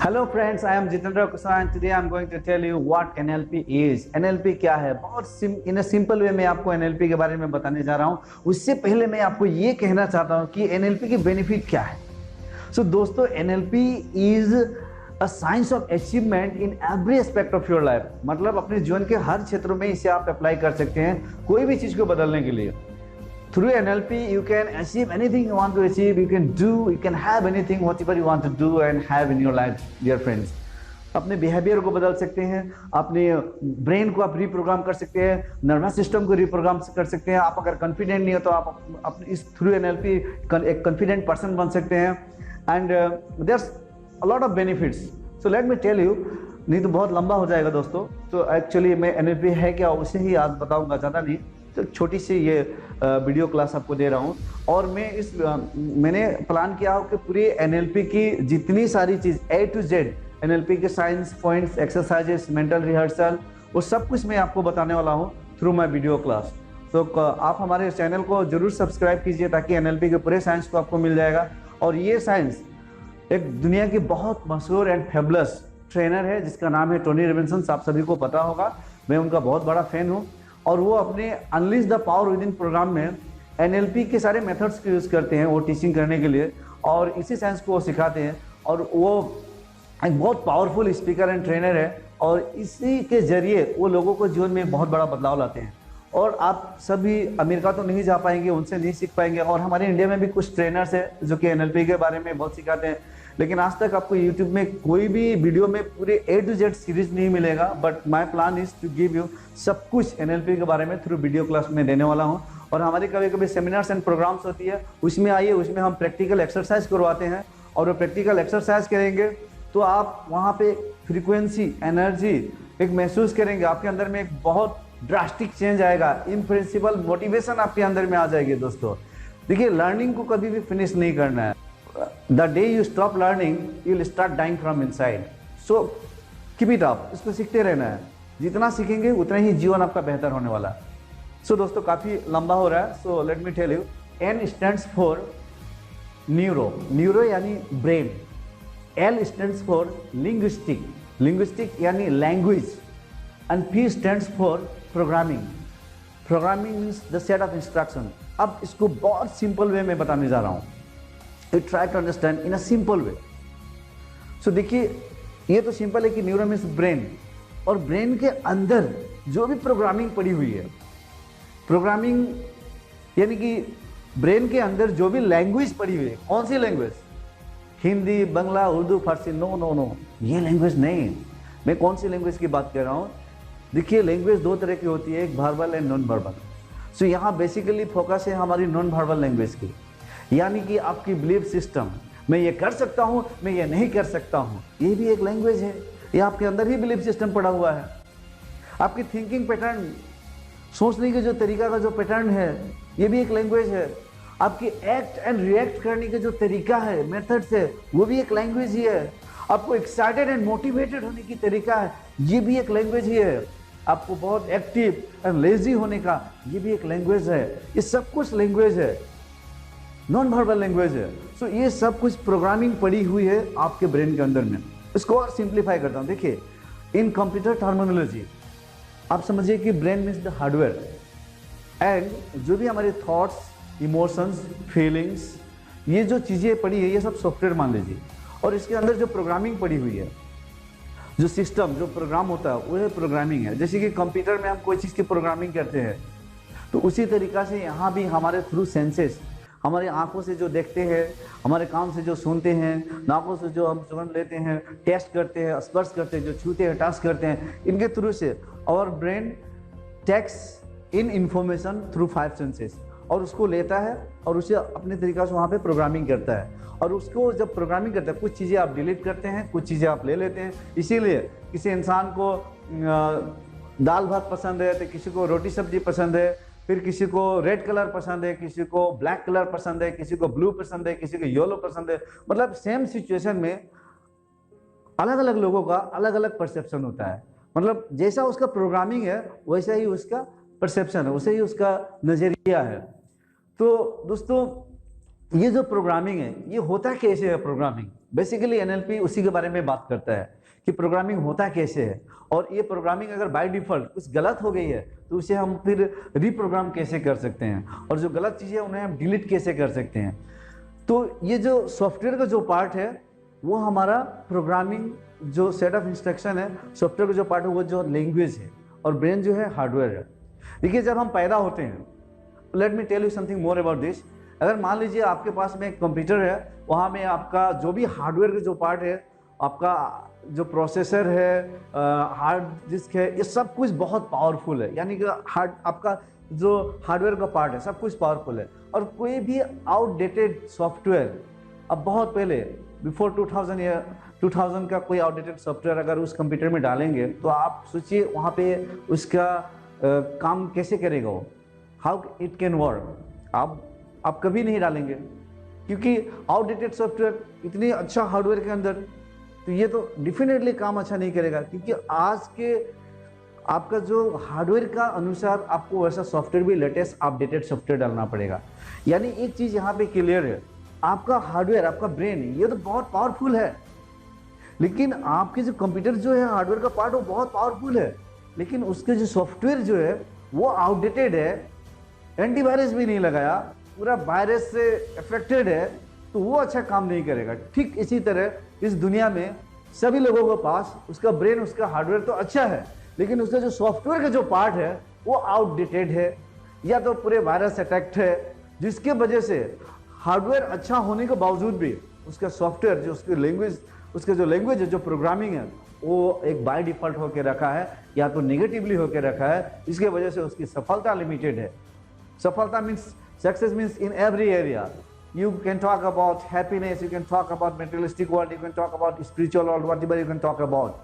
Hello friends, I am Jitendra Kusar and today I am going to tell you what NLP is. NLP क्या है? बहुत in simple way में आपको NLP के बारे में बताने जा रहा हूँ। उससे पहले मैं आपको ये कहना चाहता हूँ कि NLP की बेनिफिट क्या है। दोस्तों, NLP is a science of achievement in every aspect of your life. मतलब अपने जीवन के हर क्षेत्रों में इसे आप अप्लाई कर सकते हैं कोई भी चीज को बदलने के लिए। Through NLP, you can achieve anything you want to achieve. You can have anything, whatever you want to do and have in your life, dear friends. अपने बिहेवियर को बदल सकते हैं, अपने ब्रेन को आप रिप्रोग्राम कर सकते हैं, नर्वस सिस्टम को रिप्रोग्राम कर सकते हैं। आप अगर कॉन्फिडेंट नहीं हो तो आप इस थ्रू NLP एक कॉन्फिडेंट पर्सन बन सकते हैं। And there's a lot of benefits. So let me tell you, नहीं तो बहुत लंबा हो जाएगा दोस्तों। तो एक्चुअली मैं NLP है क्या उसे ही आज बताऊंगा, ज़्यादा नहीं। तो छोटी सी ये वीडियो क्लास आपको दे रहा हूँ और मैंने प्लान किया हो कि पूरी NLP की जितनी सारी चीज़ A to Z, NLP के science points, exercises, mental rehearsal, वो सब कुछ मैं आपको बताने वाला हूँ थ्रू माय वीडियो क्लास। तो आप हमारे चैनल को जरूर सब्सक्राइब कीजिए ताकि NLP के पूरे साइंस को आपको मिल जाएगा। और ये साइंस एक दुनिया की बहुत मशहूर एंड फेबुलस ट्रेनर है जिसका नाम है टोनी रॉबिन्सन। आप सभी को पता होगा, मैं उनका बहुत बड़ा फैन हूँ। और वो अपने unleash the power within program में NLP के सारे मेथड्स को यूज़ करते हैं वो टीचिंग करने के लिए, और इसी साइंस को वो सिखाते हैं। और वो एक बहुत पावरफुल स्पीकर एंड ट्रेनर है और इसी के जरिए वो लोगों को जीवन में बहुत बड़ा बदलाव लाते हैं। और आप सभी अमेरिका तो नहीं जा पाएंगे, उनसे नहीं सीख पाएंगे। और हमारे इंडिया में भी कुछ ट्रेनर्स हैं जो कि NLP के बारे में बहुत सिखाते हैं, लेकिन आज तक आपको YouTube में कोई भी वीडियो में पूरे A to Z सीरीज नहीं मिलेगा। But my plan is to give you सब कुछ NLP के बारे में थ्रू वीडियो क्लास में देने वाला हूँ। और हमारी कभी कभी सेमिनार्स एंड प्रोग्राम्स होती है, उसमें आइए, उसमें हम प्रैक्टिकल एक्सरसाइज करवाते हैं। और वो प्रैक्टिकल एक्सरसाइज करेंगे तो आप वहाँ पे फ्रीक्वेंसी, एनर्जी एक महसूस करेंगे। आपके अंदर में एक बहुत ड्रास्टिक चेंज आएगा, इम्प्रिंसिपल मोटिवेशन आपके अंदर में आ जाएगी। दोस्तों देखिए, लर्निंग को कभी भी फिनिश नहीं करना है। The day you stop learning, you will start dying from inside. So keep it up. इसको सीखते रहना है। जितना सीखेंगे उतना ही जीवन आपका बेहतर होने वाला है। दोस्तों काफी लंबा हो रहा है। Let me tell you, N stands for neuro यानी brain. L stands for linguistic यानी language. And P stands for programming means the set of instruction. अब इसको बहुत सिंपल वे में बताने जा रहा हूँ। You try to understand in a simple way. देखिए, ये तो सिंपल है कि न्यूरो मीन्स ब्रेन, और ब्रेन के अंदर जो भी प्रोग्रामिंग पड़ी हुई है, प्रोग्रामिंग यानी कि ब्रेन के अंदर जो भी लैंग्वेज पड़ी हुई है। कौन सी लैंग्वेज? हिंदी, बांग्ला, उर्दू, फारसी? नो, ये लैंग्वेज नहीं। मैं कौन सी लैंग्वेज की बात कर रहा हूँ? देखिए, लैंग्वेज दो तरह की होती है, एक वर्बल एंड नॉन वर्बल। यहाँ बेसिकली फोकस है हमारी नॉन वर्बल लैंग्वेज की, यानी कि आपकी बिलीफ सिस्टम, मैं ये कर सकता हूँ, मैं ये नहीं कर सकता हूँ, ये भी एक लैंग्वेज है। ये आपके अंदर ही बिलीफ सिस्टम पड़ा हुआ है। आपकी थिंकिंग पैटर्न, सोचने के जो तरीका का जो पैटर्न है, ये भी एक लैंग्वेज है। आपकी एक्ट एंड रिएक्ट करने का जो तरीका है, मेथड्स है, वो भी एक लैंग्वेज ही है। आपको एक्साइटेड एंड मोटिवेटेड होने की तरीका है, ये भी एक लैंग्वेज ही है। आपको बहुत एक्टिव एंड लेजी होने का, ये भी एक लैंग्वेज है। ये सब कुछ लैंग्वेज है, नॉन वर्बल लैंग्वेज है। ये सब कुछ प्रोग्रामिंग पड़ी हुई है आपके ब्रेन के अंदर में। इसको और सिंप्लीफाई करता हूँ। देखिए, इन कंप्यूटर टर्मिनोलॉजी आप समझिए कि brain means the hardware, and जो भी हमारे थॉट्स, इमोशंस, फीलिंग्स, ये जो चीज़ें पड़ी है, ये सब सॉफ्टवेयर मान लीजिए। और इसके अंदर जो प्रोग्रामिंग पड़ी हुई है, जो सिस्टम, जो प्रोग्राम होता है, वो है प्रोग्रामिंग है। जैसे कि कंप्यूटर में हम कोई चीज़ की प्रोग्रामिंग करते हैं, तो उसी तरीका से यहाँ भी हमारे थ्रू सेंसेस, हमारे आंखों से जो देखते हैं, हमारे कान से जो सुनते हैं, नाकों से जो हम सुगंध लेते हैं, टेस्ट करते हैं, स्पर्श करते हैं, जो छूते हैं, टच करते हैं, इनके थ्रू से और brain takes in information through 5 senses, और उसको लेता है और उसे अपने तरीका से वहाँ पे प्रोग्रामिंग करता है। और उसको जब प्रोग्रामिंग करता है, कुछ चीज़ें आप डिलीट करते हैं, कुछ चीज़ें आप ले लेते हैं। इसीलिए किसी इंसान को दाल भात पसंद है, तो किसी को रोटी सब्जी पसंद है, फिर किसी को रेड कलर पसंद है, किसी को ब्लैक कलर पसंद है, किसी को ब्लू पसंद है, किसी को येलो पसंद है। मतलब सेम सिचुएशन में अलग अलग लोगों का अलग अलग परसेप्शन होता है। मतलब जैसा उसका प्रोग्रामिंग है, वैसा ही उसका परसेप्शन है, वैसे ही उसका नजरिया है। तो दोस्तों, ये जो प्रोग्रामिंग है ये होता कैसे है? प्रोग्रामिंग बेसिकली एनएलपी उसी के बारे में बात करता है कि प्रोग्रामिंग होता कैसे है, और ये प्रोग्रामिंग अगर बाय डिफॉल्ट कुछ गलत हो गई है तो उसे हम फिर रीप्रोग्राम कैसे कर सकते हैं, और जो गलत चीज़ें हैं उन्हें हम डिलीट कैसे कर सकते हैं। तो ये जो सॉफ्टवेयर का जो पार्ट है वो हमारा प्रोग्रामिंग जो सेट ऑफ इंस्ट्रक्शन है, सॉफ्टवेयर का जो पार्ट है वो जो लैंग्वेज है, और ब्रेन जो है हार्डवेयर है। देखिए जब हम पैदा होते हैं, let me tell you something more about this. अगर मान लीजिए आपके पास में एक कंप्यूटर है, वहाँ में आपका जो भी हार्डवेयर का जो पार्ट है, आपका जो प्रोसेसर है, हार्ड डिस्क है, ये सब कुछ बहुत पावरफुल है, यानी कि आपका जो हार्डवेयर का पार्ट है सब कुछ पावरफुल है। और कोई भी आउटडेटेड सॉफ्टवेयर, अब बहुत पहले बिफोर 2000 का कोई आउटडेटेड सॉफ्टवेयर अगर उस कंप्यूटर में डालेंगे तो आप सोचिए वहाँ पे उसका काम कैसे करेगा वो, हाउ इट कैन वर्क। आप कभी नहीं डालेंगे क्योंकि आउटडेटेड सॉफ्टवेयर इतनी अच्छा हार्डवेयर के अंदर, तो ये तो डेफिनेटली काम अच्छा नहीं करेगा, क्योंकि आज के आपका जो हार्डवेयर का अनुसार आपको वैसा सॉफ्टवेयर भी लेटेस्ट अपडेटेड सॉफ्टवेयर डालना पड़ेगा। यानी एक चीज़ यहाँ पे क्लियर है, आपका हार्डवेयर, आपका ब्रेन ये तो बहुत पावरफुल है, लेकिन आपके जो कंप्यूटर जो है हार्डवेयर का पार्ट वो बहुत पावरफुल है, लेकिन उसके जो सॉफ्टवेयर जो है वो आउटडेटेड है, एंटीवायरस भी नहीं लगाया, पूरा वायरस से अफेक्टेड है, तो वो अच्छा काम नहीं करेगा। ठीक इसी तरह इस दुनिया में सभी लोगों के पास उसका ब्रेन, उसका हार्डवेयर तो अच्छा है, लेकिन उसका जो सॉफ्टवेयर का जो पार्ट है वो आउटडेटेड है, या तो पूरे वायरस अटैक्ट है, जिसके वजह से हार्डवेयर अच्छा होने के बावजूद भी उसका सॉफ्टवेयर जो उसकी लैंग्वेज, उसका जो लैंग्वेज है, जो प्रोग्रामिंग है, वो एक बाय डिफॉल्ट होकर रखा है या तो नेगेटिवली होकर रखा है। इसके वजह से उसकी सफलता लिमिटेड है। सफलता means success means in every area. You can talk about happiness, you can talk about materialistic world, you can talk about spiritual world, whatever you can talk about.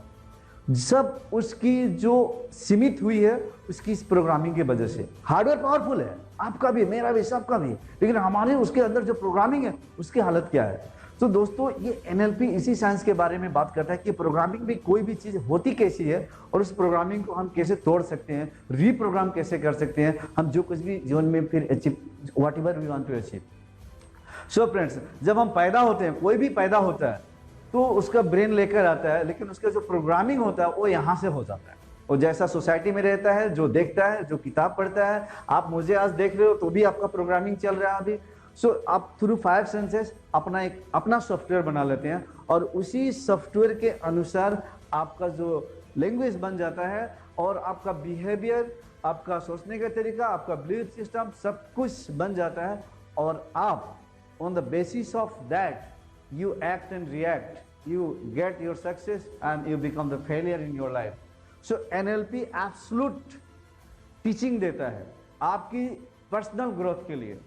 सब उसकी जो सीमित हुई है उसकी इस प्रोग्रामिंग की वजह से। हार्डवेयर पावरफुल है, आपका भी, मेरा भी, सबका भी, लेकिन हमारे उसके अंदर जो प्रोग्रामिंग है उसकी हालत क्या है। तो दोस्तों ये एनएलपी इसी साइंस के बारे में बात करता है कि प्रोग्रामिंग में कोई भी चीज़ होती कैसी है और उस प्रोग्रामिंग को हम कैसे तोड़ सकते हैं, रीप्रोग्राम कैसे कर सकते हैं, हम जो कुछ भी जीवन में फिर achieve, whatever we want to achieve. So friends, जब हम पैदा होते हैं, कोई भी पैदा होता है तो उसका ब्रेन लेकर आता है, लेकिन उसका जो प्रोग्रामिंग होता है वो यहाँ से हो जाता है। वो जैसा सोसाइटी में रहता है, जो देखता है, जो किताब पढ़ता है, आप मुझे आज देख रहे हो तो भी आपका प्रोग्रामिंग चल रहा है अभी। सो आप थ्रू 5 सेंसेस अपना सॉफ्टवेयर बना लेते हैं, और उसी सॉफ्टवेयर के अनुसार आपका जो लैंग्वेज बन जाता है, और आपका बिहेवियर, आपका सोचने का तरीका, आपका बिलीफ सिस्टम सब कुछ बन जाता है, और आप on the basis of that you act and react, you get your success and you become the failure in your life. So NLP absolute teaching देता है आपकी पर्सनल ग्रोथ के लिए।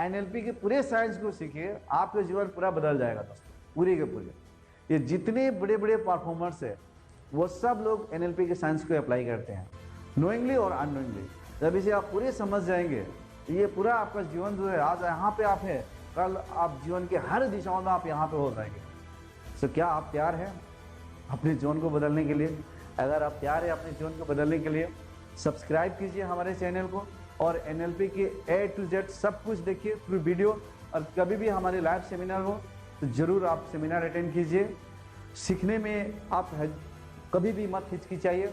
NLP के पूरे साइंस को सीखिए, आपका जीवन पूरा बदल जाएगा दोस्तों, पूरे के पूरे। ये जितने बड़े बड़े परफॉर्मर्स है वो सब लोग NLP के साइंस को अप्लाई करते हैं, नोइंगली और अननोइंगली। जब इसे आप पूरे समझ जाएंगे, ये पूरा आपका जीवन जो है, आज यहाँ पे आप है, कल आप जीवन के हर दिशाओं में आप यहाँ पे हो जाएंगे। सो क्या आप तैयार हैं अपने जीवन को बदलने के लिए? अगर आप तैयार हैं अपने जीवन को बदलने के लिए, सब्सक्राइब कीजिए हमारे चैनल को, और NLP के A to Z सब कुछ देखिए थ्रू वीडियो। और कभी भी हमारे लाइव सेमिनार हो तो ज़रूर आप सेमिनार अटेंड कीजिए। सीखने में आप कभी भी मत हिचकिचाइए,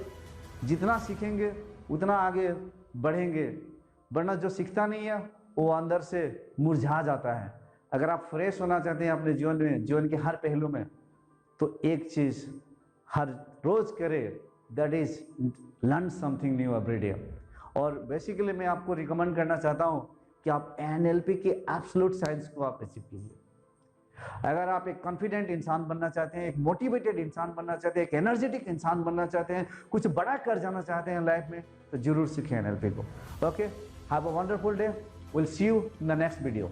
जितना सीखेंगे उतना आगे बढ़ेंगे, वरना जो सीखता नहीं है वो अंदर से मुरझा जाता है। अगर आप फ्रेश होना चाहते हैं अपने जीवन में, जीवन के हर पहलू में, तो एक चीज़ हर रोज करें, that is learn something new every day. और बेसिकली मैं आपको रिकमेंड करना चाहता हूँ कि आप NLP के एब्सोल्यूट साइंस को आप अचीव कीजिए। अगर आप एक कॉन्फिडेंट इंसान बनना चाहते हैं, एक मोटिवेटेड इंसान बनना चाहते हैं, एक एनर्जेटिक इंसान बनना चाहते हैं, कुछ बड़ा कर जाना चाहते हैं लाइफ में, तो जरूर सीखें NLP को। Okay, have a wonderful day, will see you in the next video.